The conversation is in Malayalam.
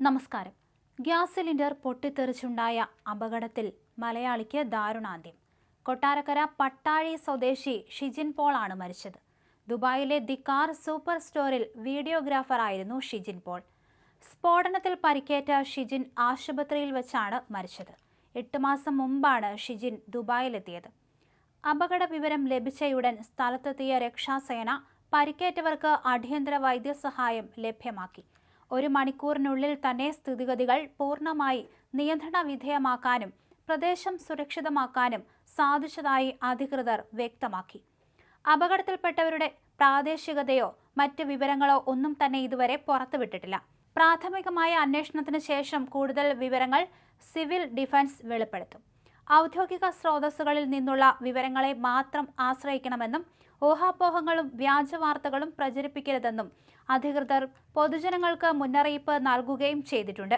നമസ്കാരം. ഗ്യാസ് സിലിണ്ടർ പൊട്ടിത്തെറിച്ചുണ്ടായ അപകടത്തിൽ മലയാളിക്ക് ദാരുണാന്ത്യം. കൊട്ടാരക്കര പട്ടാഴി സ്വദേശി ഷിജിൻ പോൾ ആണ് മരിച്ചത്. ദുബായിലെ ദി കാർ സൂപ്പർ സ്റ്റോറിൽ വീഡിയോഗ്രാഫറായിരുന്നു ഷിജിൻ പോൾ. സ്ഫോടനത്തിൽ പരിക്കേറ്റ ഷിജിൻ ആശുപത്രിയിൽ വെച്ചാണ് മരിച്ചത്. 8 മാസം മുമ്പാണ് ഷിജിൻ ദുബായിലെത്തിയത്. അപകട വിവരം ലഭിച്ചയുടൻ സ്ഥലത്തെത്തിയ രക്ഷാസേന പരിക്കേറ്റവർക്ക് അടിയന്തര വൈദ്യസഹായം ലഭ്യമാക്കി. 1 മണിക്കൂറിനുള്ളിൽ തന്നെ സ്ഥിതിഗതികൾ പൂർണ്ണമായി നിയന്ത്രണ വിധേയമാക്കാനും പ്രദേശം സുരക്ഷിതമാക്കാനും സാധിച്ചതായി അധികൃതർ വ്യക്തമാക്കി. അപകടത്തിൽപ്പെട്ടവരുടെ പ്രാദേശികതയോ മറ്റ് വിവരങ്ങളോ ഒന്നും തന്നെ ഇതുവരെ പുറത്തുവിട്ടിട്ടില്ല. പ്രാഥമികമായ അന്വേഷണത്തിന് ശേഷം കൂടുതൽ വിവരങ്ങൾ സിവിൽ ഡിഫൻസ് വെളിപ്പെടുത്തും. ഔദ്യോഗിക സ്രോതസ്സുകളിൽ നിന്നുള്ള വിവരങ്ങളെ മാത്രം ആശ്രയിക്കണമെന്നും ഊഹാപോഹങ്ങളും വ്യാജവാർത്തകളും പ്രചരിപ്പിക്കരുതെന്നും അധികൃതർ പൊതുജനങ്ങൾക്ക് മുന്നറിയിപ്പ് നൽകുകയും ചെയ്തിട്ടുണ്ട്.